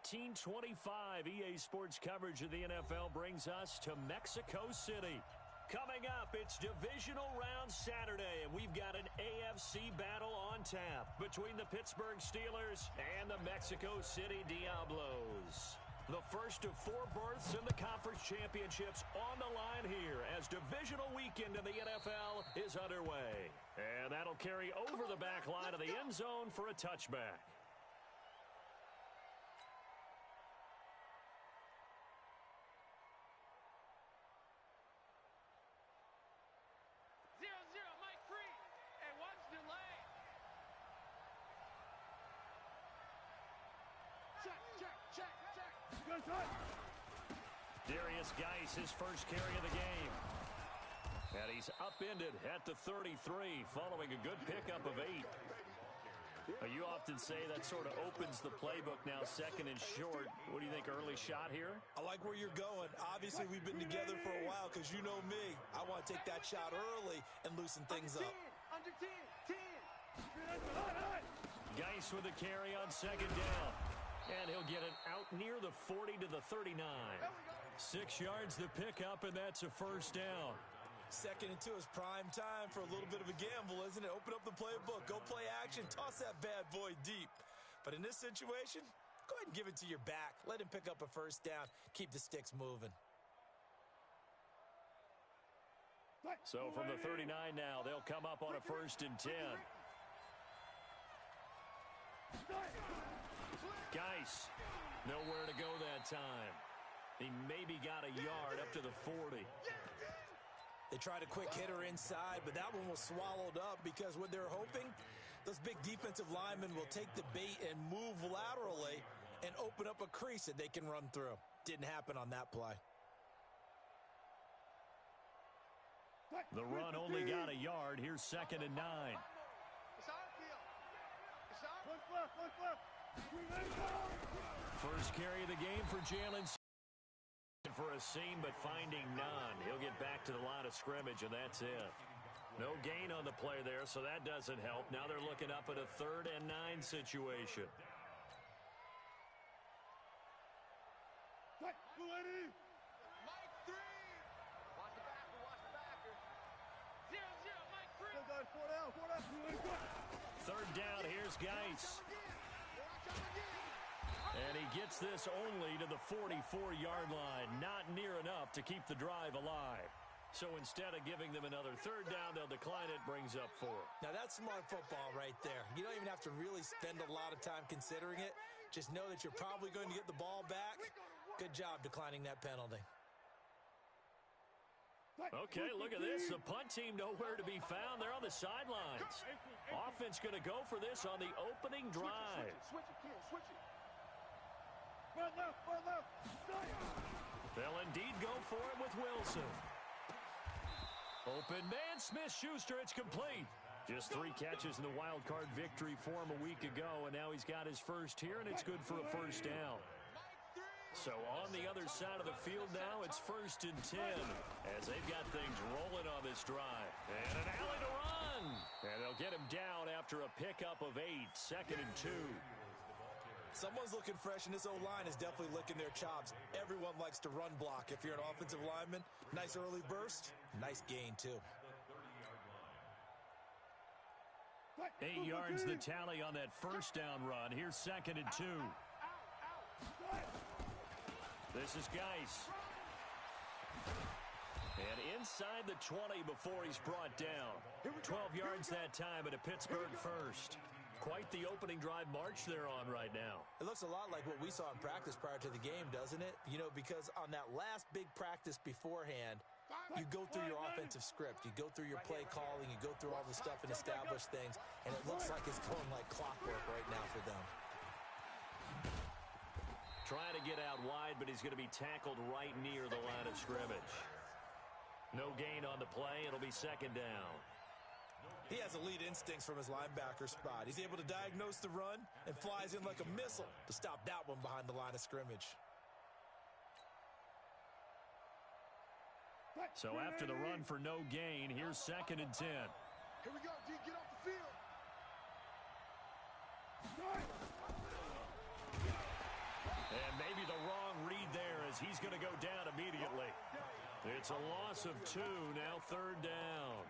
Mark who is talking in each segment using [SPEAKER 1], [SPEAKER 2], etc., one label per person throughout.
[SPEAKER 1] 13:25, EA Sports coverage of the NFL brings us to Mexico City. Coming up, it's Divisional Round Saturday, and we've got an AFC battle on tap between the Pittsburgh Steelers and the Mexico City Diablos. The first of 4 berths in the conference championships on the line here as divisional weekend in the NFL is underway. And that'll carry over the back line of the end zone for a touchback. Darius Geis, his first carry of the game. And he's upended at the 33 following a good pickup of 8. You often say that sort of opens the playbook now, second and short. What do you think, early shot here?
[SPEAKER 2] I like where you're going. Obviously, we've been together for a while because you know me. I want to take that shot early and loosen things up.
[SPEAKER 3] Under 10.
[SPEAKER 1] Geis with the carry on second down. And he'll get it out near the 40 to the 39. 6 yards the pickup, and that's a first down.
[SPEAKER 2] 2nd and 2 is prime time for a little bit of a gamble, isn't it? Open up the playbook, go play action, toss that bad boy deep. But in this situation, go ahead and give it to your back. Let him pick up a first down. Keep the sticks moving.
[SPEAKER 1] So from the 39 now, they'll come up on a 1st and 10. Geis, nowhere to go that time. He maybe got a yard up to the 40.
[SPEAKER 2] They tried a quick hitter inside, but that one was swallowed up because what they're hoping, those big defensive linemen will take the bait and move laterally and open up a crease that they can run through. Didn't happen on that play.
[SPEAKER 1] The run only got a yard. Here's 2nd and 9. First carry of the game for Jalen for a seam, but finding none. He'll get back to the line of scrimmage, and that's it. No gain on the play there, so that doesn't help. Now they're looking up at a 3rd and 9 situation.
[SPEAKER 3] Mike 3. Watch the backer. 0-0, Mike 3.
[SPEAKER 1] 3rd down, here's Geis. And he gets this only to the 44-yard line. Not near enough to keep the drive alive. So instead of giving them another 3rd down, they'll decline it, brings up 4.
[SPEAKER 2] Now that's smart football right there. You don't even have to really spend a lot of time considering it. Just know that you're probably going to get the ball back. Good job declining that penalty.
[SPEAKER 1] Okay, look at this. The punt team nowhere to be found. They're on the sidelines. Offense going to go for this on the opening drive.
[SPEAKER 3] Switch it.
[SPEAKER 1] They'll indeed go for it with Wilson. Open man, Smith-Schuster, it's complete. Just 3 catches in the wild card victory for him a week ago, and now he's got his first here, and it's good for a 1st down. So on the other side of the field now, it's 1st and 10 as they've got things rolling on this drive. And an alley to run. And they'll get him down after a pickup of 8, 2nd and 2.
[SPEAKER 2] Someone's looking fresh, and this O-line is definitely licking their chops. Everyone likes to run block. If you're an offensive lineman, nice early burst, nice gain, too.
[SPEAKER 1] 8 yards the tally on that 1st down run. Here's 2nd and 2. This is Geis. And inside the 20 before he's brought down. 12 yards that time, and a Pittsburgh first. Quite the opening drive march they're on right now.
[SPEAKER 2] It looks a lot like what we saw in practice prior to the game, doesn't it? You know, because on that last big practice beforehand, you go through your offensive script. You go through your play calling. You go through all the stuff and establish things. And it looks like it's going like clockwork right now for them.
[SPEAKER 1] Trying to get out wide, but he's going to be tackled right near the line of scrimmage. No gain on the play. It'll be 2nd down.
[SPEAKER 2] He has elite instincts from his linebacker spot. He's able to diagnose the run and flies in like a missile to stop that one behind the line of scrimmage.
[SPEAKER 1] So after the run for no gain, here's 2nd and 10.
[SPEAKER 3] Here we go, D. Get off the field.
[SPEAKER 1] as he's going to go down immediately. It's a loss of 2, now third down.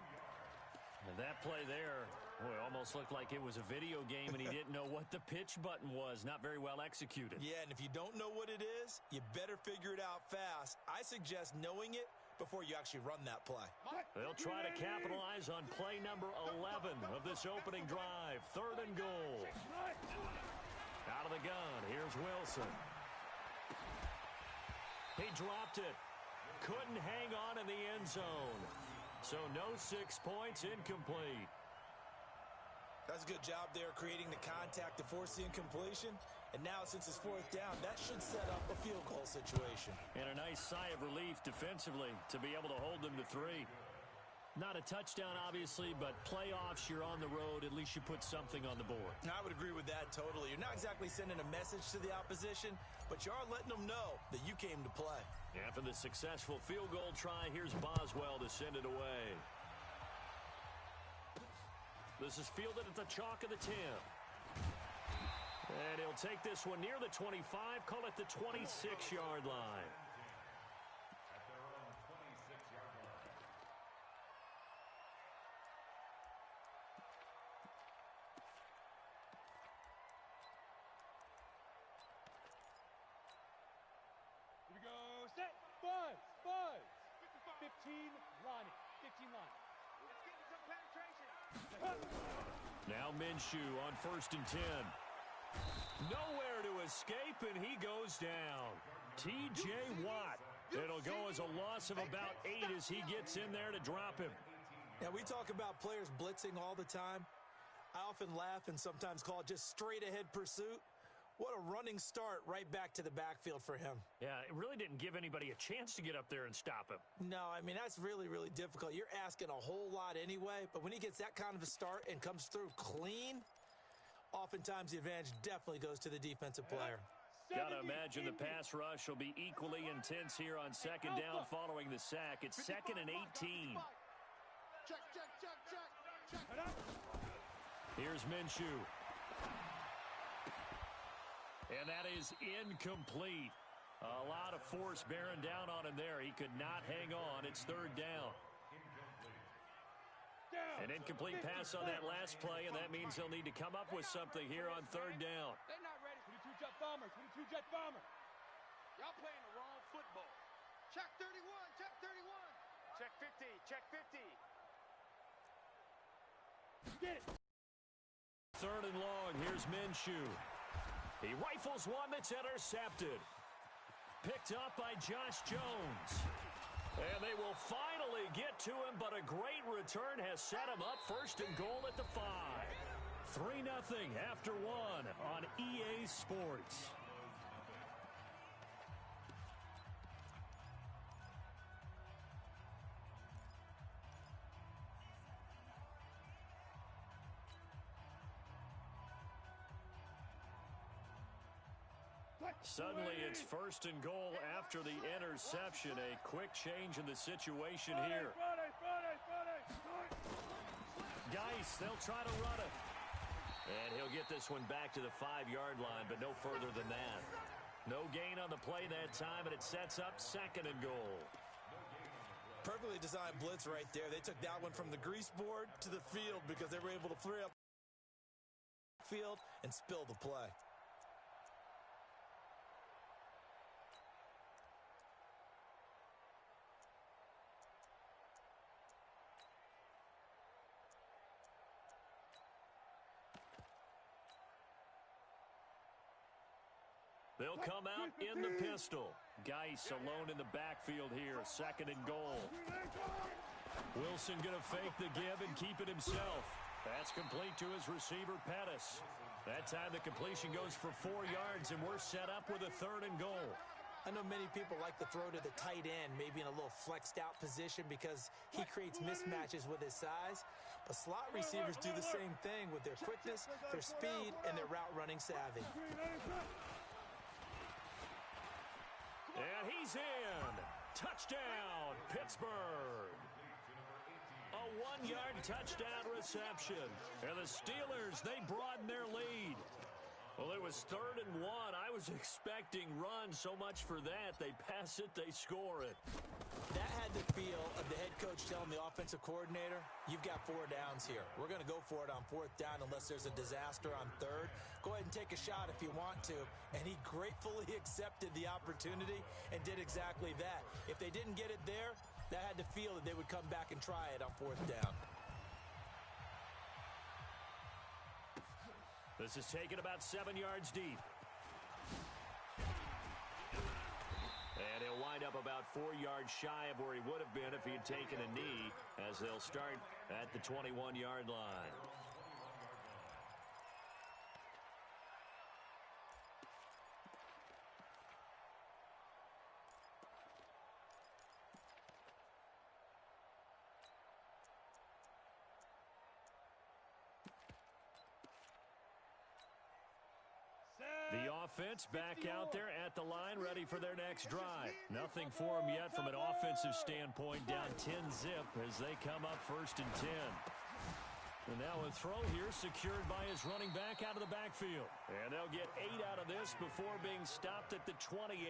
[SPEAKER 1] And that play there, boy, almost looked like it was a video game and he didn't know what the pitch button was. Not very well executed.
[SPEAKER 2] Yeah, and if you don't know what it is, you better figure it out fast. I suggest knowing it before you actually run that play.
[SPEAKER 1] They'll try to capitalize on play number 11 of this opening drive. Third and goal. Out of the gun, here's Wilson. He dropped it. Couldn't hang on in the end zone. So no 6 points, incomplete.
[SPEAKER 2] That's a good job there creating the contact to force the incompletion. And now since it's fourth down, that should set up a field goal situation.
[SPEAKER 1] And a nice sigh of relief defensively to be able to hold them to 3. Not a touchdown, obviously, but playoffs, you're on the road. At least you put something on the board.
[SPEAKER 2] I would agree with that totally. You're not exactly sending a message to the opposition, but you are letting them know that you came to play.
[SPEAKER 1] After the successful field goal try, here's Boswell to send it away. This is fielded at the chalk of the 10. And he'll take this one near the 25, call it the 26-yard line.
[SPEAKER 3] Here we go. Set. Buzz. 15 line. 15 line. Let's get some penetration.
[SPEAKER 1] Now Minshew on 1st and 10. Nowhere to escape, and he goes down. T.J. Watt. It'll go as a loss of about 8 as he gets in there to drop him.
[SPEAKER 2] Now, we talk about players blitzing all the time. I often laugh and sometimes call it just straight-ahead pursuit. What a running start right back to the backfield for him.
[SPEAKER 1] Yeah, it really didn't give anybody a chance to get up there and stop him.
[SPEAKER 2] No, I mean, that's really, really difficult. You're asking a whole lot anyway, but when he gets that kind of a start and comes through clean, oftentimes the advantage definitely goes to the defensive player.
[SPEAKER 1] Got to imagine the pass rush will be equally intense here on second down following the sack. It's 2nd and 18.
[SPEAKER 3] Check.
[SPEAKER 1] Here's Minshew. And that is incomplete. A lot of force bearing down on him there. He could not hang on. It's 3rd down. An incomplete pass on that last play, and that means they'll need to come up with something here on 3rd down.
[SPEAKER 3] They're not ready. 22 jet bomber. Y'all playing the wrong football. Check 31. Check 50. Get it.
[SPEAKER 1] 3rd and long. Here's Minshew. He rifles one that's intercepted. Picked up by Josh Jones. And they will finally get to him, but a great return has set him up 1st and goal at the 5. 3-0 after 1 on EA Sports. Suddenly, it's 1st and goal after the interception. A quick change in the situation here. Geis, they'll try to run it. And he'll get this one back to the 5-yard line, but no further than that. No gain on the play that time, and it sets up 2nd and goal.
[SPEAKER 2] Perfectly designed blitz right there. They took that one from the grease board to the field because they were able to flare up the field and spill the play.
[SPEAKER 1] They'll come out in the pistol. Geis alone in the backfield here. 2nd and goal. Wilson going to fake the give and keep it himself. That's complete to his receiver, Pettis. That time the completion goes for 4 yards, and we're set up with a 3rd and goal.
[SPEAKER 2] I know many people like to throw to the tight end, maybe in a little flexed out position because he creates mismatches with his size. But slot receivers do the same thing with their quickness, their speed, and their route running savvy.
[SPEAKER 1] And he's in. Touchdown, Pittsburgh. A 1-yard touchdown reception. And the Steelers, they broaden their lead. Well, it was 3rd and 1. I was expecting runs. So much for that. They pass it, they score it.
[SPEAKER 2] That had the feel of the head coach telling the offensive coordinator, you've got 4 downs here. We're going to go for it on 4th down unless there's a disaster on 3rd. Go ahead and take a shot if you want to. And he gratefully accepted the opportunity and did exactly that. If they didn't get it there, that had to feel that they would come back and try it on 4th down.
[SPEAKER 1] This is taken about 7 yards deep. And he'll wind up about 4 yards shy of where he would have been if he had taken a knee, as they'll start at the 21-yard line. The offense back out there at the line, ready for their next drive. Nothing for them yet from an offensive standpoint, down 10-zip as they come up 1st and 10. And now a throw here secured by his running back out of the backfield. And they'll get 8 out of this before being stopped at the 28.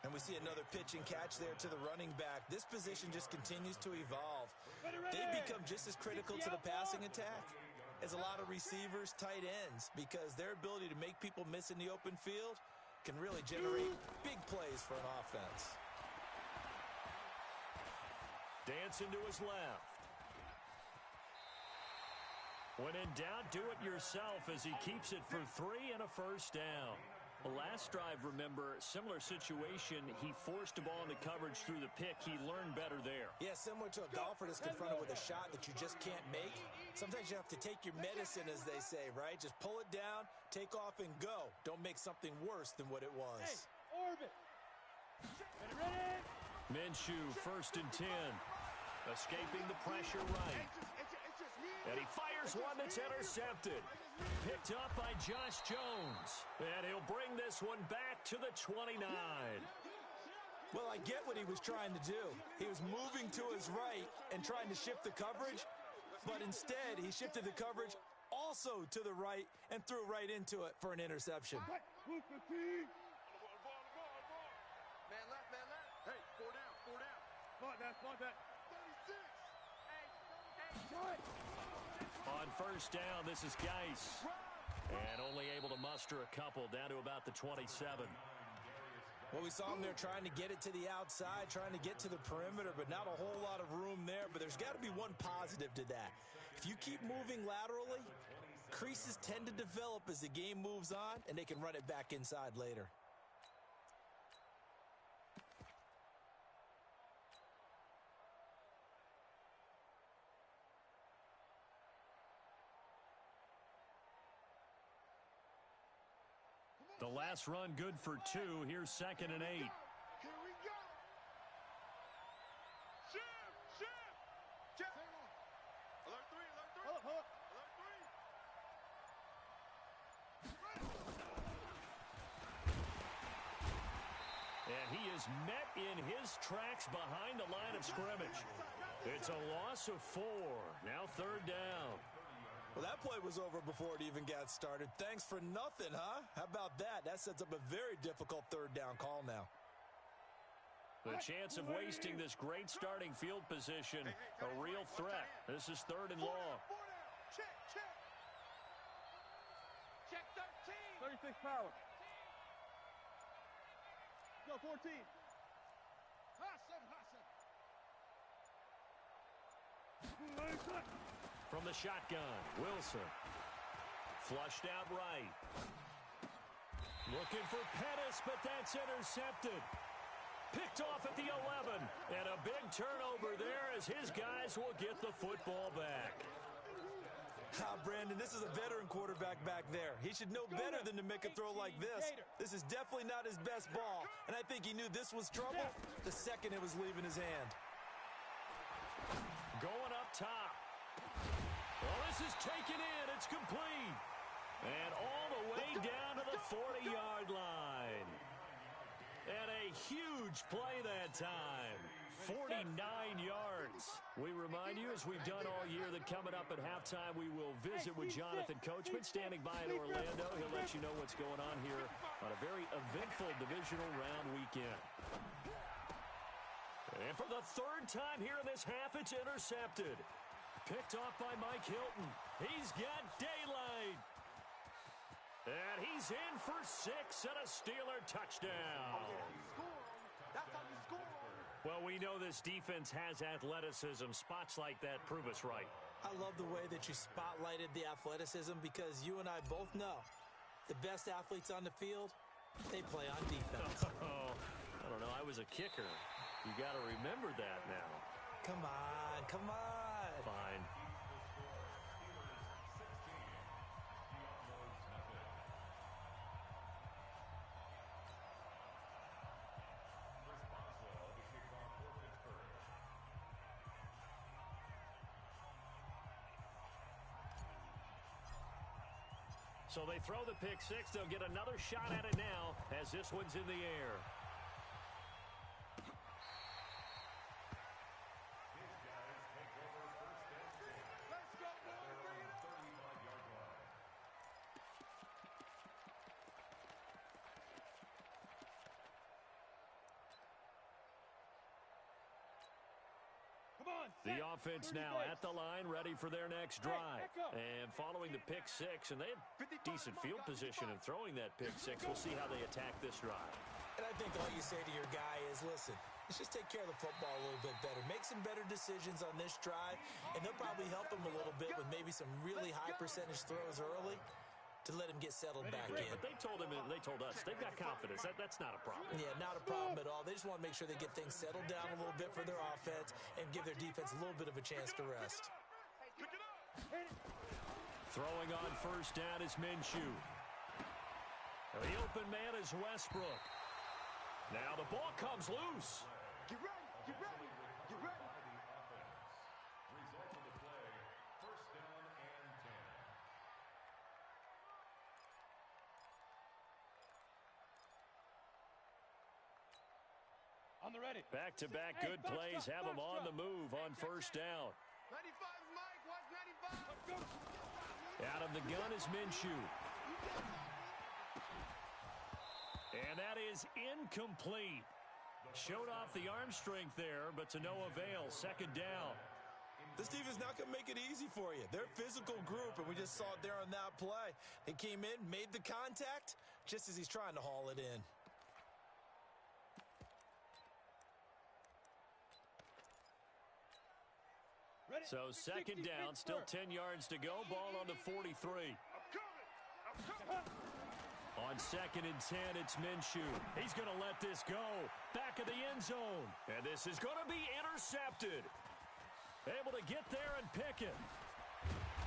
[SPEAKER 2] And we see another pitch and catch there to the running back. This position just continues to evolve. They become just as critical to the passing attack as a lot of receivers, tight ends, because their ability to make people miss in the open field can really generate big plays for an offense.
[SPEAKER 1] Dancing to his left. When in doubt, do it yourself as he keeps it for 3 and a 1st down. Last drive, remember, similar situation. He forced the ball into coverage through the pick. He learned better there.
[SPEAKER 2] Yeah, similar to a golfer that's confronted with a shot that you just can't make. Sometimes you have to take your medicine, as they say, right? Just pull it down, take off, and go. Don't make something worse than what it was.
[SPEAKER 3] Hey, orbit. Ready?
[SPEAKER 1] Minshew, 1st and 10. Escaping the pressure right. And he fires one that's intercepted. Picked up by Josh Jones. And he'll bring this one back to the 29.
[SPEAKER 2] Well, I get what he was trying to do. He was moving to his right and trying to shift the coverage, but instead he shifted the coverage also to the right and threw right into it for an interception.
[SPEAKER 3] Man left, man left. Hey, 4 down, 4 down. Spot that. 36. Hey,
[SPEAKER 1] On 1st down, this is Geis. And only able to muster a couple, down to about the 27.
[SPEAKER 2] Well, we saw him there trying to get it to the outside, trying to get to the perimeter, but not a whole lot of room there. But there's got to be one positive to that. If you keep moving laterally, creases tend to develop as the game moves on, and they can run it back inside later.
[SPEAKER 1] The last run good for 2. Here's 2nd and 8.
[SPEAKER 3] here we go. Shift. Check. Alert 3. Alert 3.
[SPEAKER 1] And he is met in his tracks behind the line of scrimmage. It's a loss of 4. Now 3rd down.
[SPEAKER 2] Well, that play was over before it even got started. Thanks for nothing, huh? How about that? That sets up a very difficult 3rd down call now.
[SPEAKER 1] The chance of wasting this great starting field position, a real threat. This is 3rd and long.
[SPEAKER 3] 4 down. Check. Check 13. 36 power. Go 14. Hassan.
[SPEAKER 1] From the shotgun, Wilson. Flushed out right. Looking for Pettis, but that's intercepted. Picked off at the 11. And a big turnover there as his guys will get the football back.
[SPEAKER 2] Brandon, this is a veteran quarterback back there. He should know better than to make a throw like this. This is definitely not his best ball. And I think he knew this was trouble the second it was leaving his hand.
[SPEAKER 1] Going up top. Well, this is taken in. It's complete. And all the way down to the 40-yard line. And a huge play that time. 49 yards. We remind you, as we've done all year, that coming up at halftime, we will visit with Jonathan Coachman standing by in Orlando. He'll let you know what's going on here on a very eventful divisional round weekend. And for the third time here in this half, it's intercepted. Picked off by Mike Hilton. He's got daylight. And he's in for 6 and a Steeler touchdown.
[SPEAKER 4] That's how you score.
[SPEAKER 1] Well, we know this defense has athleticism. Spots like that prove us right.
[SPEAKER 2] I love the way that you spotlighted the athleticism because you and I both know the best athletes on the field, they play on defense.
[SPEAKER 1] Oh, I don't know. I was a kicker. You got to remember that now.
[SPEAKER 2] Come on, come on.
[SPEAKER 1] Fine. So they throw the pick six. They'll get another shot at it now as this one's in the air. The offense now at the line, ready for their next drive. And following the pick six, and they had decent field position in throwing that pick six. We'll see how they attack this drive.
[SPEAKER 2] And I think all you say to your guy is, listen, let's just take care of the football a little bit better. Make some better decisions on this drive, and they'll probably help him a little bit with maybe some really high percentage throws early to let him get settled back in.
[SPEAKER 1] But they told us, they've got confidence. That's not a problem.
[SPEAKER 2] Yeah, not a problem at all. They just want to make sure they get things settled down a little bit for their offense and give their defense a little bit of a chance to rest.
[SPEAKER 1] Throwing on first down is Minshew. The open man is Westbrook. Now the ball comes loose.
[SPEAKER 4] Get ready, get ready, get ready.
[SPEAKER 3] On the ready.
[SPEAKER 1] Back-to-back good plays have them on the move on first down.
[SPEAKER 4] 95 Mike, watch 95.
[SPEAKER 1] Out of the gun is Minshew. And that is incomplete. Showed off the arm strength there, but to no avail. Second down.
[SPEAKER 2] This defense not going to make it easy for you. They're a physical group, and we just saw it there on that play. They came in, made the contact, just as he's trying to haul it in.
[SPEAKER 1] So second down, still 10 yards to go. Ball on the 43. On second and 10, it's Minshew. He's going to let this go. Back of the end zone. And this is going to be intercepted. Able to get there and pick it.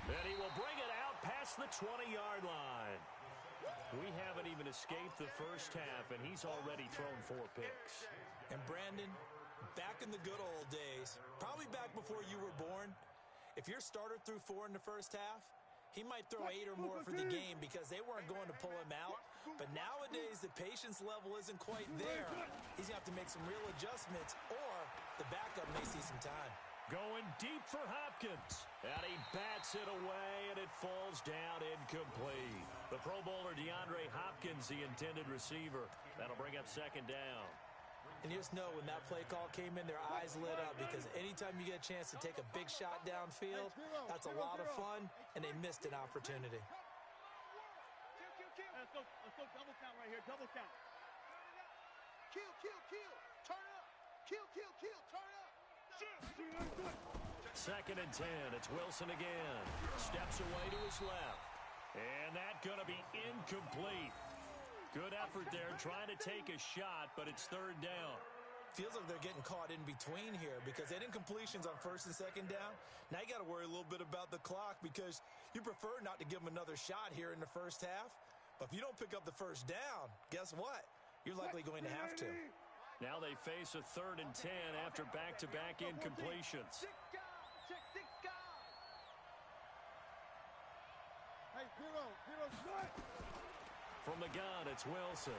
[SPEAKER 1] And he will bring it out past the 20-yard line. We haven't even escaped the first half, and he's already thrown 4 picks.
[SPEAKER 2] And Brandon, back in the good old days, probably back before you were born, if your starter threw 4 in the first half, he might throw 8 or more for the game because they weren't going to pull him out. But nowadays, the patience level isn't quite there. He's going to have to make some real adjustments, or the backup may see some time.
[SPEAKER 1] Going deep for Hopkins. And he bats it away, and it falls down incomplete. The Pro Bowler DeAndre Hopkins, the intended receiver. That'll bring up second down.
[SPEAKER 2] And you just know when that play call came in, their eyes lit up because anytime you get a chance to take a big shot downfield, that's a lot of fun, and they missed an opportunity.
[SPEAKER 3] Let's go double count right here, double count.
[SPEAKER 4] Kill, turn up. Kill, turn up.
[SPEAKER 1] Second and 10, it's Wilson again. Steps away to his left. And that's going to be incomplete. Good effort there, trying to take a shot, but it's third down.
[SPEAKER 2] Feels like they're getting caught in between here because they had incompletions on first and second down. Now you got to worry a little bit about the clock because you prefer not to give them another shot here in the first half. But if you don't pick up the first down, guess what? You're likely going to have to.
[SPEAKER 1] Now they face a third and 10 after back-to-back incompletions.
[SPEAKER 4] Six guys.
[SPEAKER 3] Hey, Hero, good.
[SPEAKER 1] From the gun, it's Wilson.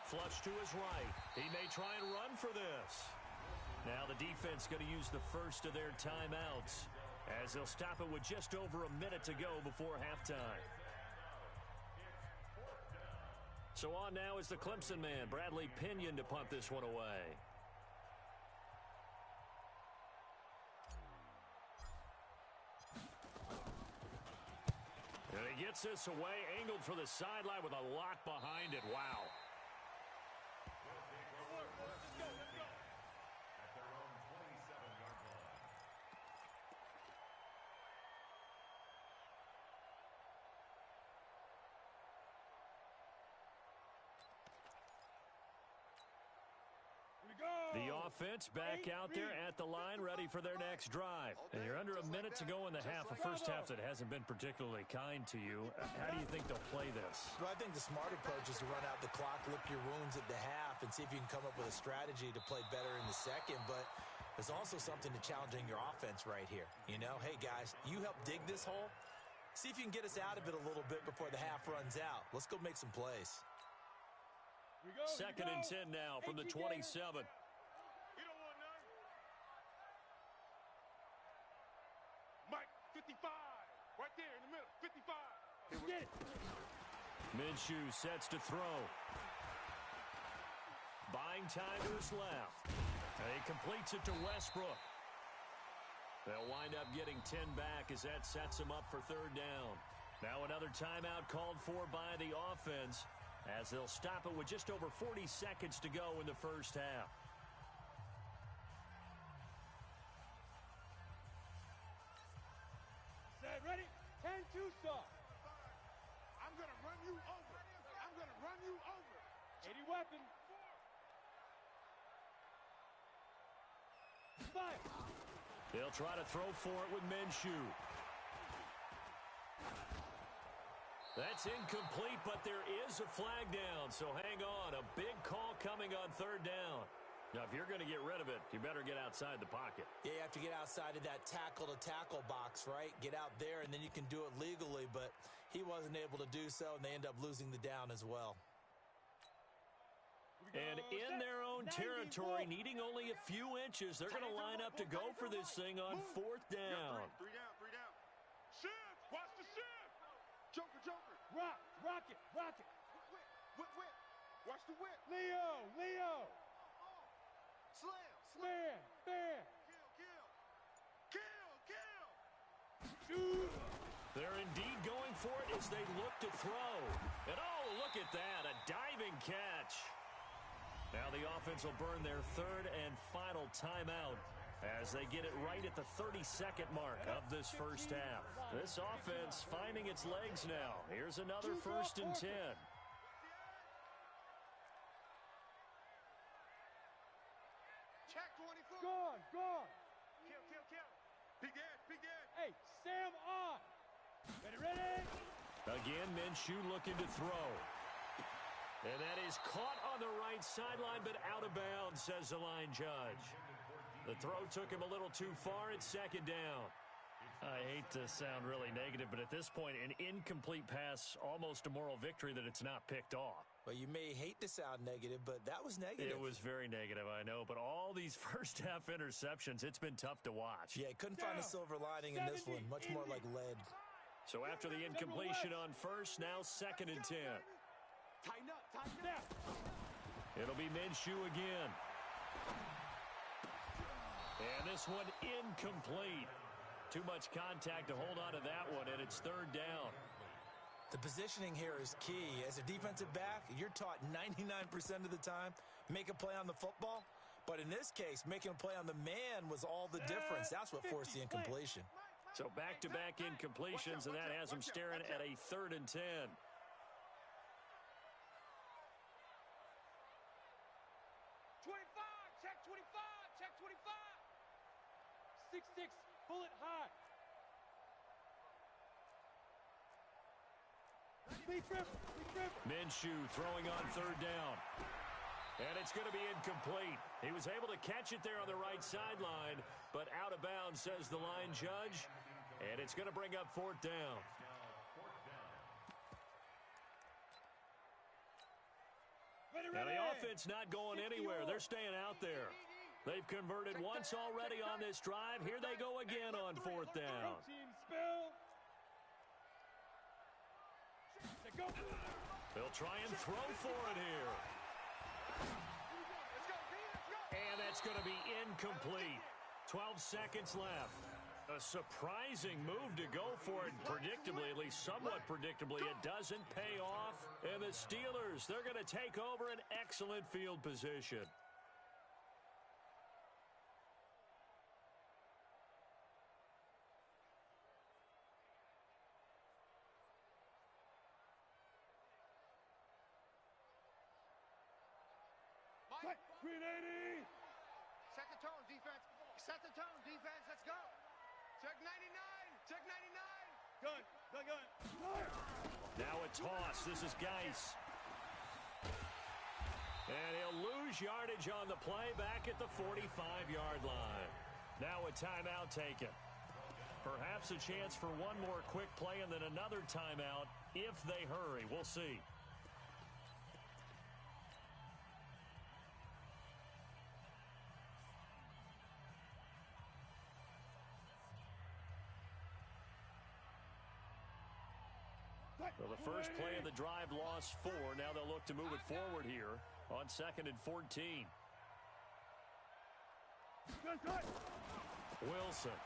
[SPEAKER 1] Flush to his right. He may try and run for this. Now the defense going to use the first of their timeouts as they'll stop it with just over a minute to go before halftime. So on now is the Clemson man, Bradley Pinion, to punt this one away. And he gets this away, angled for the sideline with a lot behind it. Wow. The offense back out there at the line, ready for their next drive. And you're under a minute to go in the half, a first half that hasn't been particularly kind to you. How do you think they'll play this?
[SPEAKER 2] Well, I think the smart approach is to run out the clock, lick your wounds at the half, and see if you can come up with a strategy to play better in the second. But there's also something to challenging your offense right here. You know, hey, guys, you help dig this hole. See if you can get us out of it a little bit before the half runs out. Let's go make some plays.
[SPEAKER 1] Second and 10 now from the 27.
[SPEAKER 3] Mike, 55. Right there in the middle. 55. Get it.
[SPEAKER 1] Minshew sets to throw. Buying time to his left. And he completes it to Westbrook. They'll wind up getting 10 back as that sets them up for third down. Now another timeout called for by the offense as they'll stop it with just over 40 seconds to go in the first half.
[SPEAKER 3] Set, ready? 10-2 stop.
[SPEAKER 4] I'm going to run you over. I'm going to run you over.
[SPEAKER 3] 80 weapon. Fire.
[SPEAKER 1] They'll try to throw for it with Minshew. That's incomplete, but there is a flag down, so hang on. A big call coming on third down. Now, if you're going to get rid of it, you better get outside the pocket.
[SPEAKER 2] Yeah, you have to get outside of that tackle-to-tackle box, right? Get out there, and then you can do it legally, but he wasn't able to do so, and they end up losing the down as well.
[SPEAKER 1] And in their own territory, needing only a few inches, they're going to line up to go for this thing on fourth down.
[SPEAKER 4] Three down. Shift. Watch the shift. Joker.
[SPEAKER 3] Rock it.
[SPEAKER 4] Whip. Watch the whip.
[SPEAKER 3] Leo.
[SPEAKER 4] Slam.
[SPEAKER 3] Bam.
[SPEAKER 4] Kill.
[SPEAKER 3] Shoot.
[SPEAKER 1] They're indeed going for it as they look to throw. And oh, look at that, a diving catch. Now the offense will burn their third and final timeout as they get it right at the 32nd mark of this first half. This offense finding its legs now. Here's another first and 10.
[SPEAKER 4] Check 24.
[SPEAKER 3] Gone.
[SPEAKER 4] Kill. Big Ed.
[SPEAKER 3] Hey, Sam on. Ready?
[SPEAKER 1] Again, Minshew looking to throw. And that is caught on the right sideline, but out of bounds, says the line judge. The throw took him a little too far. It's second down. I hate to sound really negative, but at this point, an incomplete pass, almost a moral victory that it's not picked off.
[SPEAKER 2] Well, you may hate to sound negative, but that was negative.
[SPEAKER 1] It was very negative, I know. But all these first-half interceptions, it's been tough to watch.
[SPEAKER 2] Yeah, couldn't find a silver lining in this one. Much more like lead.
[SPEAKER 1] So after the incompletion on first, now second and 10.
[SPEAKER 3] Tighten up.
[SPEAKER 1] It'll be Minshew again. And this one incomplete. Too much contact to hold on to that one, and it's third down.
[SPEAKER 2] The positioning here is key. As a defensive back, you're taught 99% of the time, make a play on the football. But in this case, making a play on the man was all the difference. That's what forced the incompletion.
[SPEAKER 1] So back-to-back incompletions, and that has them staring at a third and 10.
[SPEAKER 3] 6-6, bullet high.
[SPEAKER 1] Minshew throwing on third down. And it's going to be incomplete. He was able to catch it there on the right sideline, but out of bounds, says the line judge. And it's going to bring up fourth down. Now the offense not going anywhere. They're staying out there. They've converted once already on this drive. Here they go again on fourth down.
[SPEAKER 3] Team spill. Go.
[SPEAKER 1] They'll try and throw for it here. And that's going to be incomplete. 12 seconds left. A surprising move to go for it. Predictably, at least somewhat predictably, it doesn't pay off. And the Steelers, they're going to take over an excellent field position.
[SPEAKER 3] Green 80.
[SPEAKER 4] Set the tone, defense. Set the tone, defense. Let's go. Check 99. Check 99.
[SPEAKER 3] Gun.
[SPEAKER 1] Now a toss. This is Geis. And he'll lose yardage on the play back at the 45-yard line. Now a timeout taken. Perhaps a chance for one more quick play and then another timeout if they hurry. We'll see. Well, the first play of the drive lost 4. Now they'll look to move it forward here on 2nd and 14. Wilson.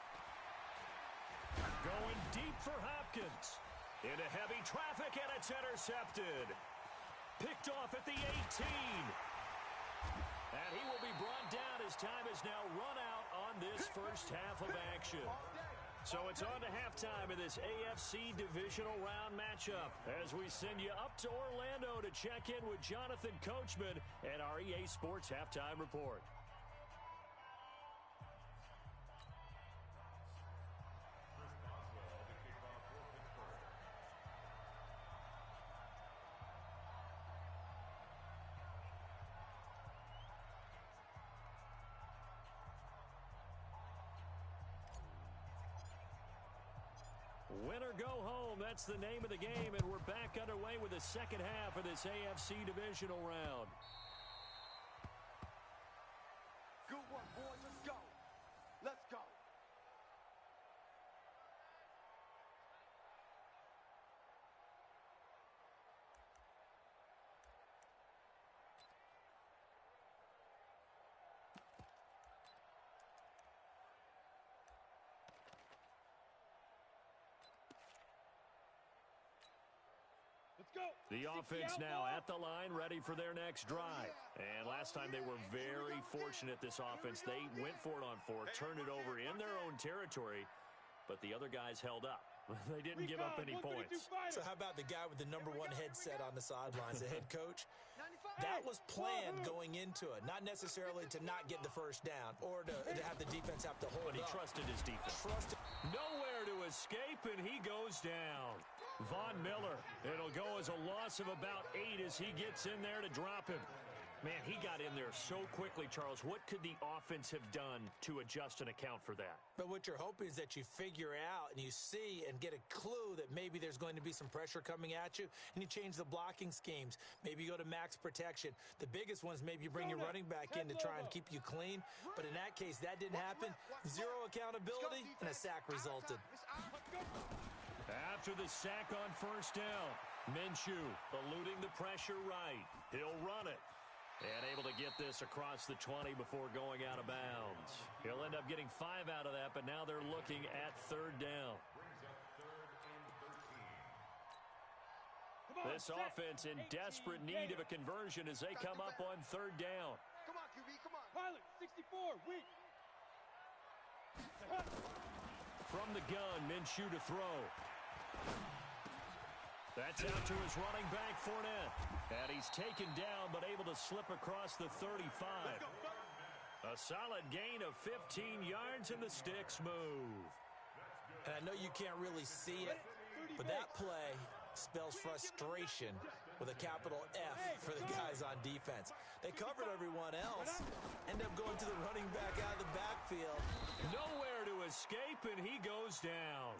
[SPEAKER 1] Going deep for Hopkins. Into heavy traffic, and it's intercepted. Picked off at the 18. And he will be brought down as time is now run out on this first half of action. So it's on to halftime in this AFC divisional round matchup as we send you up to Orlando to check in with Jonathan Coachman and our EA Sports Halftime Report. Win or go home, that's the name of the game, and we're back underway with the second half of this AFC divisional round.
[SPEAKER 4] Good one, boys. Let's go. Let's go.
[SPEAKER 1] The offense now at the line, ready for their next drive. And last time they were very fortunate, this offense. They went for it on 4, turned it over in their own territory, but the other guys held up. They didn't give up any points.
[SPEAKER 2] So how about the guy with the #1 headset on the sidelines, the head coach? That was planned going into it, not necessarily to not get the first down or to have the defense have to hold
[SPEAKER 1] But he trusted his defense. Nowhere to escape, and he goes down. Von Miller, it'll go as a loss of about 8 as he gets in there to drop him. Man, he got in there so quickly, Charles. What could the offense have done to adjust and account for that?
[SPEAKER 2] But what you're hoping is that you figure out and you see and get a clue that maybe there's going to be some pressure coming at you, and you change the blocking schemes. Maybe you go to max protection. The biggest ones, maybe you bring your running back in to try and keep you clean. But in that case, that didn't happen. 0 accountability, and a sack resulted.
[SPEAKER 1] After the sack on first down, Minshew eluding the pressure right. He'll run it. And able to get this across the 20 before going out of bounds. He'll end up getting 5 out of that, but now they're looking at 3rd down. This offense in desperate need of a conversion as they come up on 3rd down.
[SPEAKER 4] Come on, QB, come on.
[SPEAKER 3] Pilot, 64, weak.
[SPEAKER 1] From the gun, Minshew to throw. That's out to his running back, Fournette. And he's taken down, but able to slip across the 35. A solid gain of 15 yards, and the sticks move.
[SPEAKER 2] And I know you can't really see it, but that play spells frustration with a capital F for the guys on defense. They covered everyone else, end up going to the running back out of the backfield.
[SPEAKER 1] Nowhere to escape, and he goes down.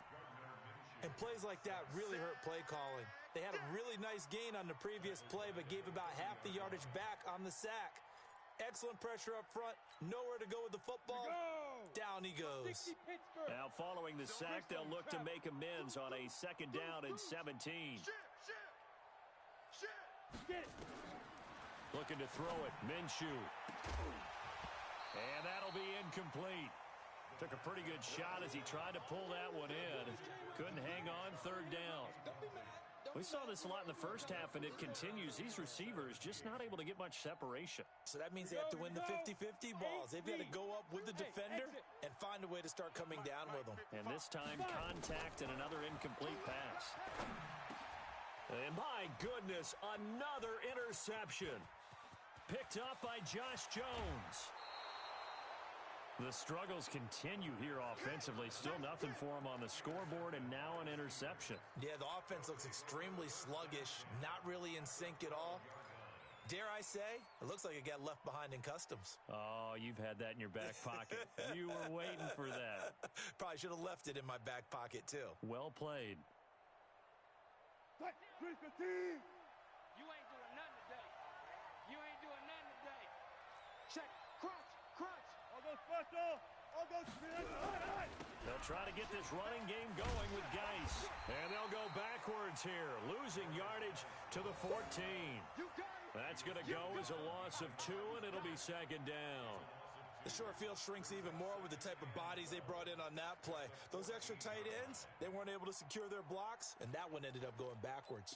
[SPEAKER 2] And plays like that really hurt play calling. They had a really nice gain on the previous play, but gave about half the yardage back on the sack. Excellent pressure up front. Nowhere to go with the football. Down he goes.
[SPEAKER 1] Now following the sack, they'll look to make amends on a 2nd down and 17. Looking to throw it. Minshew. And that'll be incomplete. Took a pretty good shot as he tried to pull that one in. Couldn't hang on 3rd down. We saw this a lot in the first half, and it continues. These receivers just not able to get much separation.
[SPEAKER 2] So that means they have to win the 50-50 balls. They've got to go up with the defender and find a way to start coming down with them.
[SPEAKER 1] And this time, contact and another incomplete pass. And my goodness, another interception. Picked up by Josh Jones. The struggles continue here offensively. Still nothing for him on the scoreboard, and now an interception.
[SPEAKER 2] Yeah, the offense looks extremely sluggish, not really in sync at all. Dare I say, it looks like it got left behind in customs.
[SPEAKER 1] Oh, you've had that in your back pocket. You were waiting for that.
[SPEAKER 2] Probably should have left it in my back pocket, too.
[SPEAKER 1] Well played.
[SPEAKER 3] You ain't doing nothing today. You ain't doing nothing today. Check. Crunch. Crunch. All goes special. All goes spin.
[SPEAKER 1] They'll try to get this running game going with Geis. And they'll go backwards here, losing yardage to the 14.
[SPEAKER 3] You got it.
[SPEAKER 1] That's going to go as a loss of 2, and it'll be 2nd down.
[SPEAKER 2] The short field shrinks even more with the type of bodies they brought in on that play. Those extra tight ends, they weren't able to secure their blocks, and that one ended up going backwards.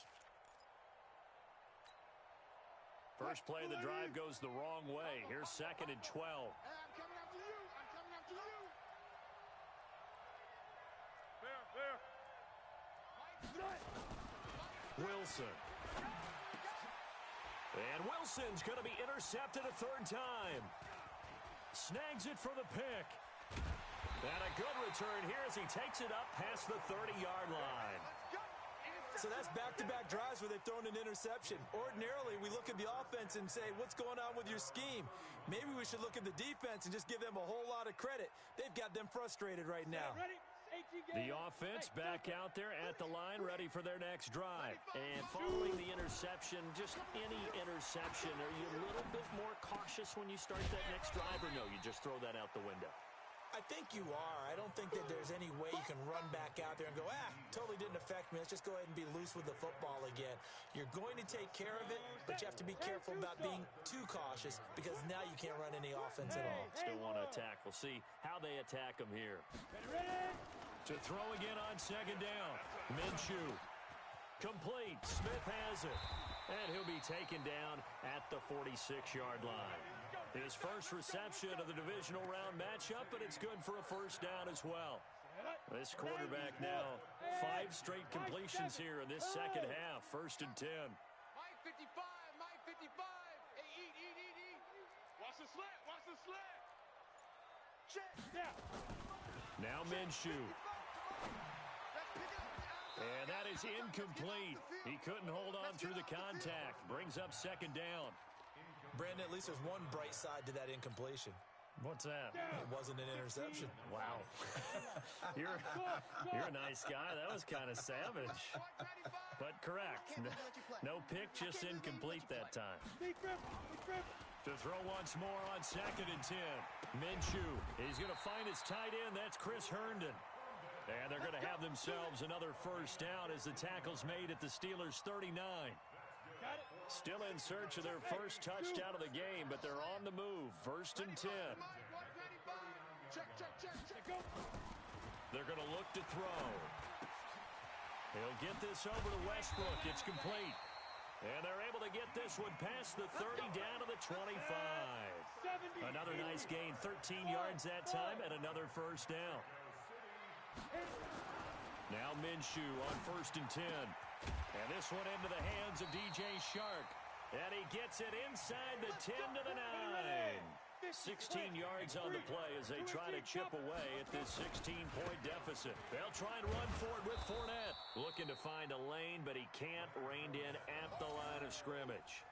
[SPEAKER 1] First play of the drive goes the wrong way. Here's 2nd and 12.
[SPEAKER 4] Hey, I'm coming after you. I'm coming after you.
[SPEAKER 1] Wilson. And Wilson's going to be intercepted a 3rd time. Snags it for the pick. And a good return here as he takes it up past the 30-yard line.
[SPEAKER 2] So that's back-to-back drives where they've thrown an interception. Ordinarily, we look at the offense and say, what's going on with your scheme? Maybe we should look at the defense and just give them a whole lot of credit. They've got them frustrated right now.
[SPEAKER 1] The offense back out there at the line, ready for their next drive. And following the interception, just any interception, are you a little bit more cautious when you start that next drive, or no, you just throw that out the window?
[SPEAKER 2] I think you are. I don't think that there's any way you can run back out there and go, totally didn't affect me. Let's just go ahead and be loose with the football again. You're going to take care of it, but you have to be careful about being too cautious because now you can't run any offense at all.
[SPEAKER 1] Still want to attack. We'll see how they attack them here. To throw again on 2nd down. Minshew. Complete. Smith has it. And he'll be taken down at the 46-yard line. His first reception of the divisional round matchup, but it's good for a 1st down as well. This quarterback now, 5 straight completions here in this 2nd half. 1st and 10.
[SPEAKER 4] Mike 55. Mike 55. Hey, eat. Watch the slant. Watch the slant. Check.
[SPEAKER 1] Now Minshew. And that is incomplete. He couldn't hold on through the contact. Brings up 2nd down.
[SPEAKER 2] Brandon, at least there's one bright side to that incompletion.
[SPEAKER 1] What's that?
[SPEAKER 2] It wasn't an interception.
[SPEAKER 1] Wow. You're a nice guy. That was kind of savage. But correct. No pick, just incomplete that time. To throw once more on 2nd and 10. Minshew. He's going to find his tight end. That's Chris Herndon. And they're going to have themselves another 1st down as the tackle's made at the Steelers' 39. Still in search of their first touchdown of the game, but they're on the move. 1st and 10. They're going to look to throw. He'll get this over to Westbrook. It's complete. And they're able to get this one past the 30 down to the 25. Another nice gain, 13 yards that time, and another 1st down. Now Minshew on 1st and 10. And this one into the hands of DJ Shark. And he gets it inside the 10 to the 9. 16 yards on the play as they try to chip away at this 16-point deficit. They'll try and run for it with Fournette. Looking to find a lane, but he can't. Reined in at the line of scrimmage.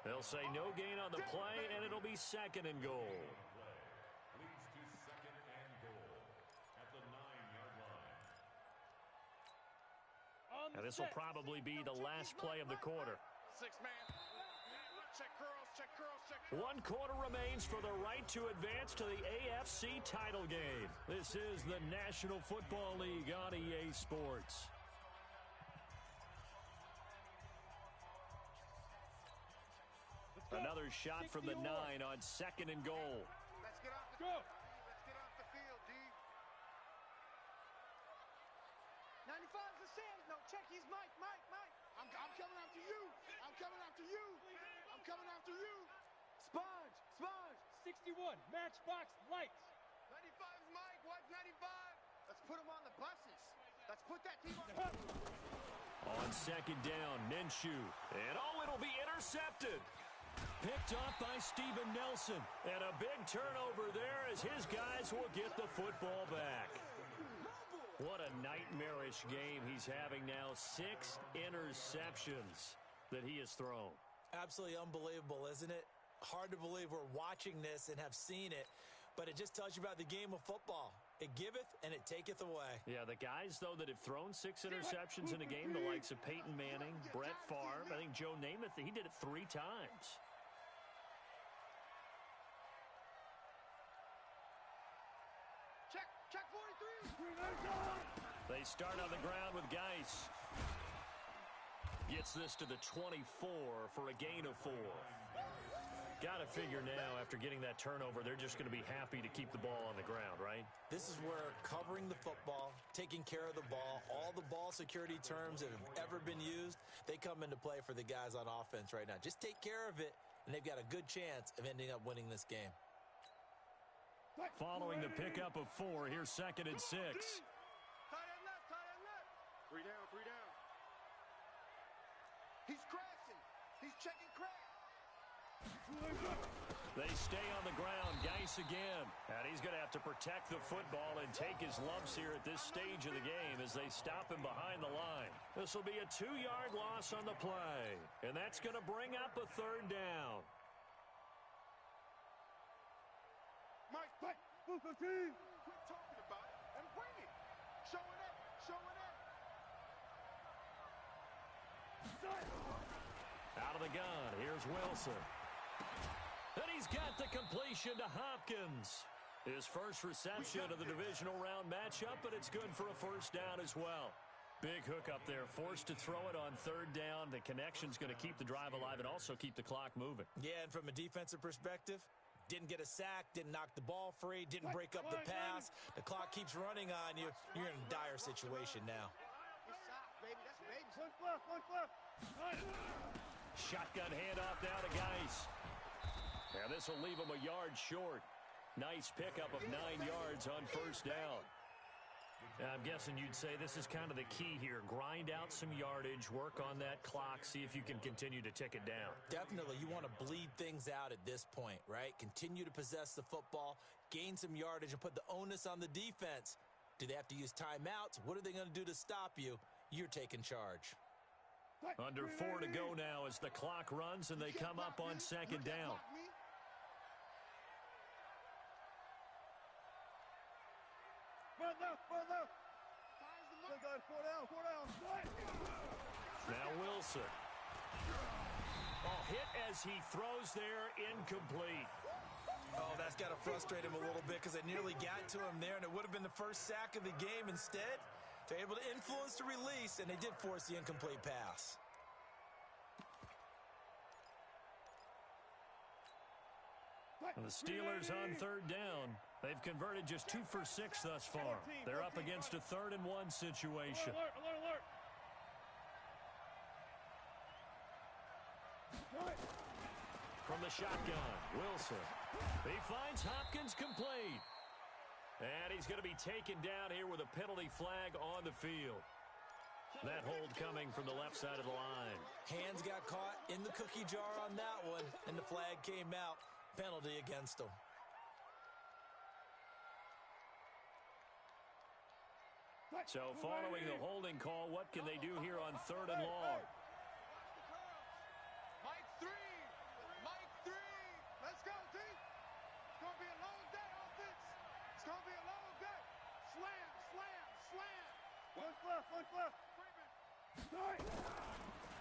[SPEAKER 1] They'll say no gain on the play, and it'll be 2nd and goal. Now, this will probably be the last play of the quarter.
[SPEAKER 4] 6-man. Check curls, check curls, check curls.
[SPEAKER 1] One quarter remains for the right to advance to the AFC title game. This is the National Football League on EA Sports. Another shot from the 9 on 2nd and goal.
[SPEAKER 4] Let's get off the field. Let's get off the field, D.
[SPEAKER 3] 95's the sand. No, check. He's Mike.
[SPEAKER 4] I'm coming after you. I'm coming after you. I'm coming after you.
[SPEAKER 3] Sponge. 61. Matchbox lights.
[SPEAKER 4] 95 is Mike. What's 95? Let's put him on the buses. Let's put that team on the
[SPEAKER 1] On 2nd down, Minshew. And it'll be intercepted. Picked off by Steven Nelson. And a big turnover there as his guys will get the football back. What a nightmarish game he's having now. 6 interceptions that he has thrown.
[SPEAKER 2] Absolutely unbelievable, isn't it? Hard to believe we're watching this and have seen it, but it just tells you about the game of football. It giveth and it taketh away.
[SPEAKER 1] Yeah, the guys, though, that have thrown 6 interceptions in a game, the likes of Peyton Manning, Brett Favre, I think Joe Namath, he did it 3 times.
[SPEAKER 4] Check 43.
[SPEAKER 1] They start on the ground with Geis. Gets this to the 24 for a gain of 4. Got to figure now, after getting that turnover, they're just going to be happy to keep the ball on the ground, right?
[SPEAKER 2] This is where covering the football, taking care of the ball, all the ball security terms that have ever been used, they come into play for the guys on offense right now. Just take care of it, and they've got a good chance of ending up winning this game.
[SPEAKER 1] Following the pickup of 4, here's 2nd and 6.
[SPEAKER 4] Tight end left. 3 down. He's crashing. He's checking crash.
[SPEAKER 1] They stay on the ground. Geis again. And he's going to have to protect the football and take his lumps here at this stage of the game as they stop him behind the line. This will be a 2-yard loss on the play. And that's going to bring up a 3rd down.
[SPEAKER 4] Mike, BoFo team. Quit talking about it and bring it. Showing it.
[SPEAKER 1] Out of the gun, here's Wilson. And he's got the completion to Hopkins. His first reception of the divisional round matchup, but it's good for a 1st down as well. Big hook up there, forced to throw it on 3rd down. The connection's going to keep the drive alive and also keep the clock moving.
[SPEAKER 2] Yeah, and from a defensive perspective, didn't get a sack, didn't knock the ball free, didn't break up the pass. The clock keeps running on you. You're in a dire situation now.
[SPEAKER 4] It's soft, baby. That's baby.
[SPEAKER 3] One flip.
[SPEAKER 1] Shotgun handoff now to Geis. And this will leave him a yard short. Nice pickup of 9 yards on 1st down. I'm guessing you'd say this is kind of the key here. Grind out some yardage, work on that clock, see if you can continue to tick it down.
[SPEAKER 2] Definitely, you want to bleed things out at this point, right? Continue to possess the football, gain some yardage, and put the onus on the defense. Do they have to use timeouts? What are they going to do to stop you? You're taking charge.
[SPEAKER 1] Under 4 to go now as the clock runs and they come up on 2nd down.
[SPEAKER 3] Four down.
[SPEAKER 1] Now Wilson. Hit as he throws there, incomplete.
[SPEAKER 2] Oh, that's got to frustrate him a little bit because they nearly got to him there, and it would have been the first sack of the game. Instead, they're able to influence the release, and they did force the incomplete pass.
[SPEAKER 1] And the Steelers on 3rd down. They've converted just 2 for 6 thus far. They're up against a 3rd and 1 situation.
[SPEAKER 3] Alert.
[SPEAKER 1] From the shotgun, Wilson. He finds Hopkins complete. And he's going to be taken down here with a penalty flag on the field. That hold coming from the left side of the line.
[SPEAKER 2] Hands got caught in the cookie jar on that one, and the flag came out. Penalty against him.
[SPEAKER 1] So following the holding call, what can they do here on 3rd and long?
[SPEAKER 4] Mike 3. Let's go, team. It's going to be a long day, offense. It's going to be a long day. Slam.
[SPEAKER 3] One flip.
[SPEAKER 4] Freeman.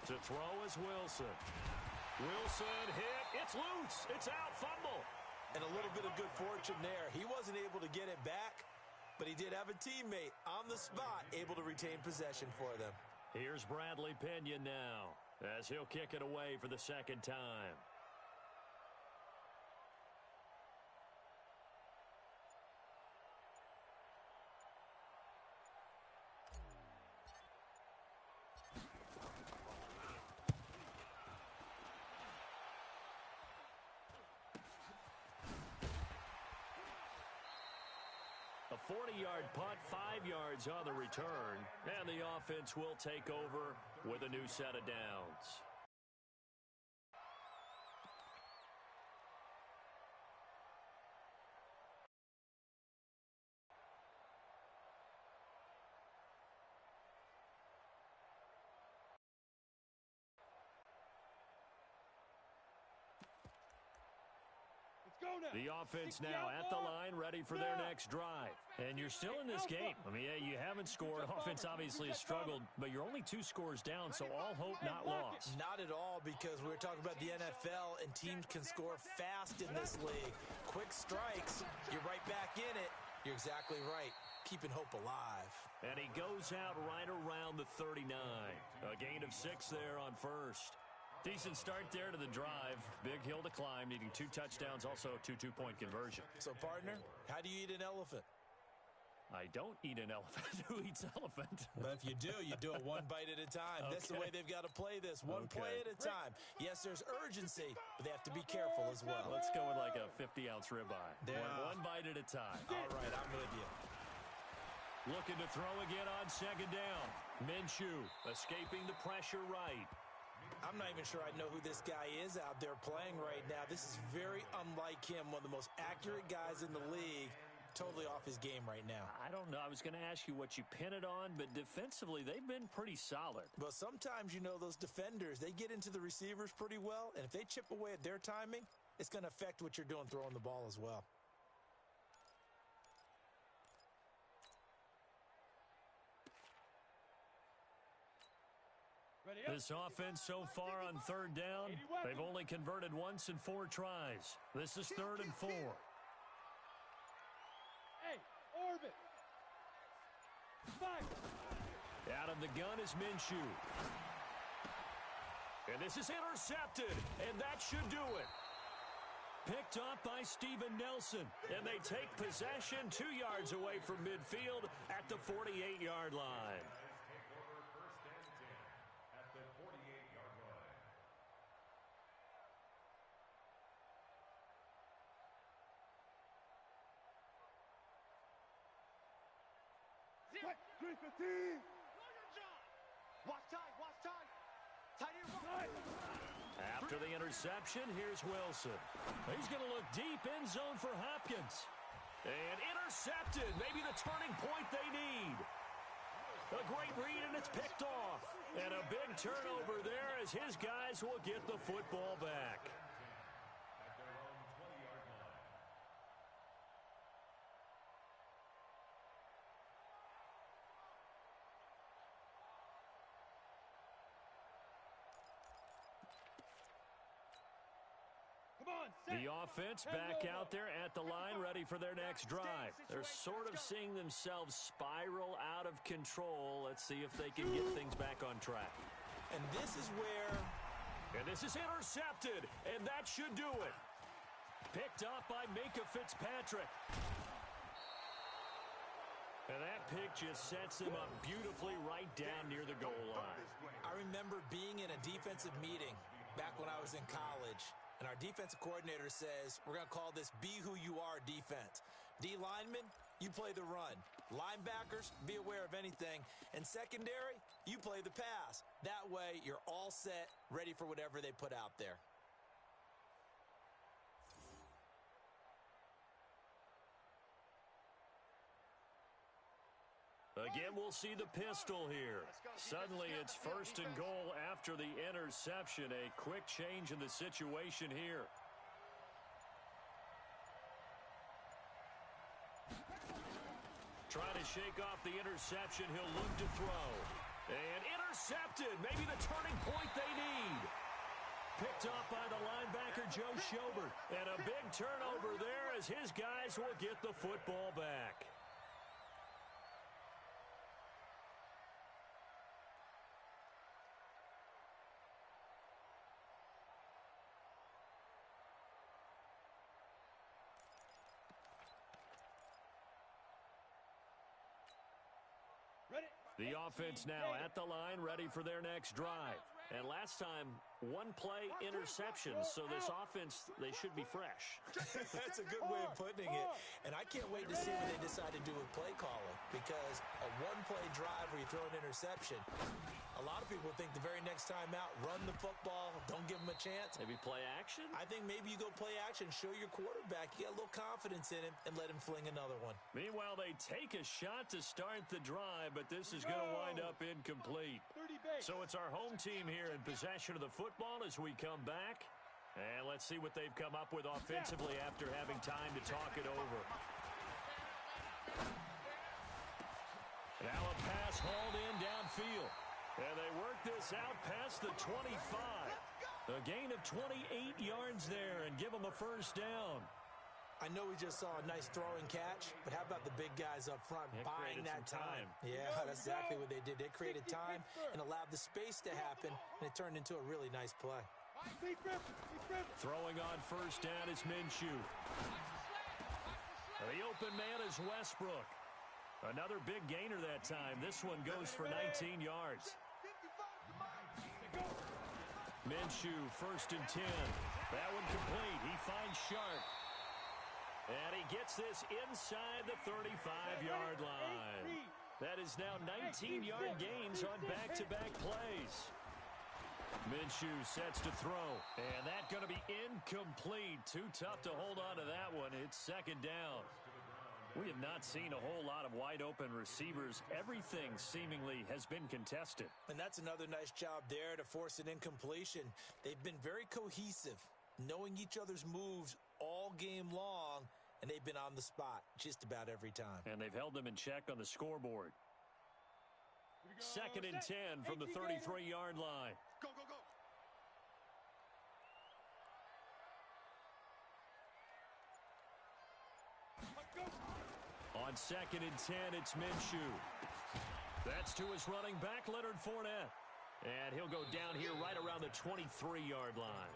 [SPEAKER 1] To throw is Wilson. Wilson hit. It's loose. It's out. Fumble.
[SPEAKER 2] And a little bit of good fortune there. He wasn't able to get it back, but he did have a teammate on the spot able to retain possession for them.
[SPEAKER 1] Here's Bradley Pinion now as he'll kick it away for the second time. A 40-yard punt, 5 yards on the return, and the offense will take over with a new set of downs. The offense now at the line, ready for their next drive. And you're still in this game. I mean, yeah, you haven't scored. Offense obviously has struggled, but you're only 2 scores down, so all hope not lost.
[SPEAKER 2] Not at all, because we're talking about the NFL, and teams can score fast in this league. Quick strikes, you're right back in it. You're exactly right. Keeping hope alive.
[SPEAKER 1] And he goes out right around the 39. A gain of 6 there on first. Decent start there to the drive. Big hill to climb, needing 2 touchdowns, also a 2 two-point conversion.
[SPEAKER 2] So, partner, how do you eat an elephant?
[SPEAKER 1] I don't eat an elephant. Who eats elephant?
[SPEAKER 2] But if you do it one bite at a time.
[SPEAKER 1] Okay.
[SPEAKER 2] That's the way they've got to play this, one play at a time. Yes, there's urgency, but they have to be careful as well.
[SPEAKER 1] Let's go with like a 50-ounce ribeye.
[SPEAKER 2] Yeah.
[SPEAKER 1] One bite at a time.
[SPEAKER 2] All right, I'm with you.
[SPEAKER 1] Looking to throw again on second down. Minshew escaping the pressure right.
[SPEAKER 2] I'm not even sure I know who this guy is out there playing right now. This is very unlike him, one of the most accurate guys in the league. Totally off his game right now.
[SPEAKER 1] I don't know. I was going to ask you what you pin it on, but defensively, they've been pretty solid.
[SPEAKER 2] But sometimes, you know, those defenders, they get into the receivers pretty well, and if they chip away at their timing, it's going to affect what you're doing throwing the ball as well.
[SPEAKER 1] This offense so far on third down, they've only converted once in 4 tries. This is 3rd and 4.
[SPEAKER 3] Hey, orbit. Fire.
[SPEAKER 1] Out of the gun is Minshew. And this is intercepted, and that should do it. Picked off by Steven Nelson, and they take possession 2 yards away from midfield at the 48-yard line. After the interception, here's Wilson. He's going to look deep end zone for Hopkins. And intercepted. Maybe the turning point they need. A great read, and it's picked off. And a big turnover there as his guys will get the football back. The offense back out there at the line, ready for their next drive. They're sort of seeing themselves spiral out of control. Let's see if they can get things back on track.
[SPEAKER 2] And this is where...
[SPEAKER 1] And this is intercepted, and that should do it. Picked up by Minka Fitzpatrick. And that pick just sets him up beautifully right down near the goal line.
[SPEAKER 2] I remember being in a defensive meeting back when I was in college. And our defensive coordinator says, we're going to call this Be Who You Are defense. D linemen, you play the run. Linebackers, be aware of anything. And secondary, you play the pass. That way, you're all set, ready for whatever they put out there.
[SPEAKER 1] Again, we'll see the pistol here. Suddenly, it's 1st and goal after the interception. A quick change in the situation here. Trying to shake off the interception. He'll look to throw. And intercepted. Maybe the turning point they need. Picked off by the linebacker, Joe Schobert. And a big turnover there as his guys will get the football back. The offense now at the line, ready for their next drive. And last time, one-play interceptions, so this offense, they should be fresh.
[SPEAKER 2] That's a good way of putting it. And I can't wait to see what they decide to do with play calling, because a one-play drive where you throw an interception, a lot of people think the very next time out, run the football, don't give them a chance.
[SPEAKER 1] Maybe play action?
[SPEAKER 2] I think maybe you go play action, show your quarterback, you got a little confidence in him, and let him fling another one.
[SPEAKER 1] Meanwhile, they take a shot to start the drive, but this is going to wind up incomplete. So it's our home team here in possession of the football as we come back. And let's see what they've come up with offensively after having time to talk it over. Now a pass hauled in downfield. And they work this out past the 25. A gain of 28 yards there and give them a first down.
[SPEAKER 2] I know we just saw a nice throwing catch, but how about the big guys up front buying that time? Yeah, that's exactly what they did. They created time and allowed the space to happen, and it turned into a really nice play.
[SPEAKER 1] Throwing on first down is Minshew. The open man is Westbrook. Another big gainer that time. This one goes for 19 yards. Minshew, 1st and 10. That one complete. He finds Sharp. And he gets this inside the 35-yard line. That is now 19-yard gains on back-to-back plays. Minshew sets to throw. And that's going to be incomplete. Too tough to hold on to that one. It's 2nd down. We have not seen a whole lot of wide-open receivers. Everything seemingly has been contested.
[SPEAKER 2] And that's another nice job there to force an incompletion. They've been very cohesive, knowing each other's moves all game long, and they've been on the spot just about every time.
[SPEAKER 1] And they've held them in check on the scoreboard. 2nd and 10 from the 33-yard line.
[SPEAKER 4] Go, go, go.
[SPEAKER 1] On 2nd and 10, it's Minshew. That's to his running back, Leonard Fournette. And he'll go down here right around the 23-yard line.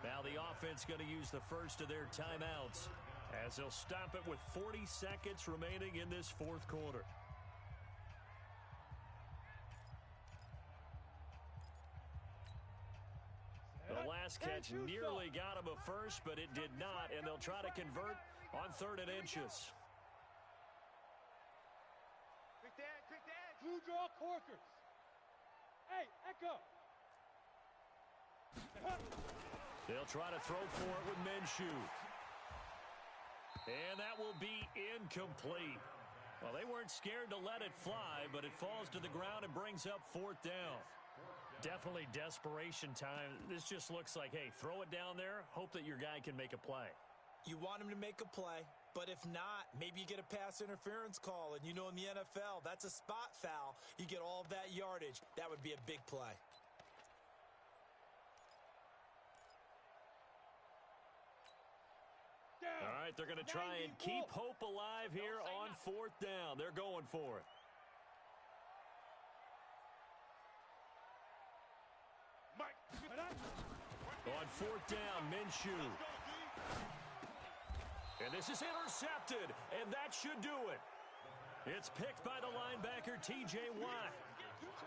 [SPEAKER 1] Now the offense going to use the first of their timeouts as they'll stop it with 40 seconds remaining in this 4th quarter. The last catch nearly got him a first, but it did not, and they'll try to convert on 3rd and inches.
[SPEAKER 3] Quick dad. Blue draw Corkers. Hey, Echo.
[SPEAKER 1] They'll try to throw for it with Minshew. And that will be incomplete. Well, they weren't scared to let it fly, but it falls to the ground and brings up 4th down. Definitely desperation time. This just looks like, hey, throw it down there, hope that your guy can make a play.
[SPEAKER 2] You want him to make a play, but if not, maybe you get a pass interference call. And you know in the NFL, that's a spot foul. You get all of that yardage. That would be a big play.
[SPEAKER 1] All right, they're going to try and keep hope alive here on 4th down. They're going for it. On 4th down, Minshew. And this is intercepted, and that should do it. It's picked by the linebacker, T.J. Watt.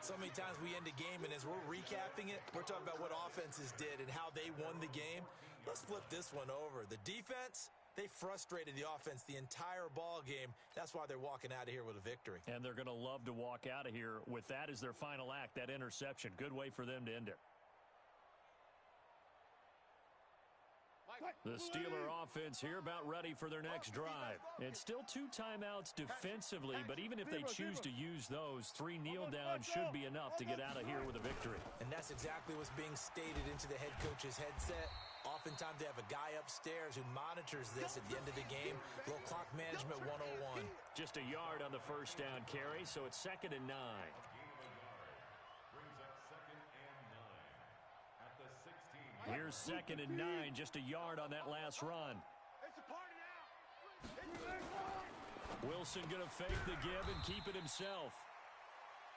[SPEAKER 2] So many times we end a game, and as we're recapping it, we're talking about what offenses did and how they won the game. Let's flip this one over. The defense, they frustrated the offense the entire ball game. That's why they're walking out of here with a victory.
[SPEAKER 1] And they're going to love to walk out of here with that as their final act, that interception. Good way for them to end it. The Steeler offense here about ready for their next drive. It's still 2 timeouts defensively, but even if they choose to use those, 3 kneel downs should be enough to get out of here with a victory.
[SPEAKER 2] And that's exactly what's being stated into the head coach's headset. Oftentimes they have a guy upstairs who monitors this at the end of the game. Little clock management 101.
[SPEAKER 1] Just a yard on the first down carry, so it's 2nd and 9. Here's 2nd and 9, just a yard on that last run.
[SPEAKER 3] It's a party now.
[SPEAKER 1] Wilson going to fake the give and keep it himself.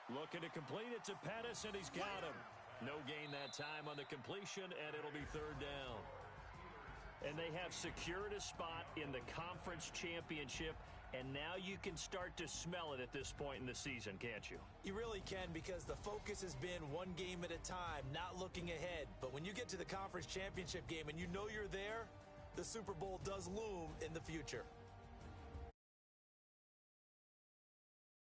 [SPEAKER 1] Looking to complete it to Pettis, and he's got him. No gain that time on the completion, and it'll be 3rd down. And they have secured a spot in the conference championship, and now you can start to smell it at this point in the season, can't you?
[SPEAKER 2] You really can, because the focus has been one game at a time, not looking ahead. But when you get to the conference championship game and you know you're there, the Super Bowl does loom in the future.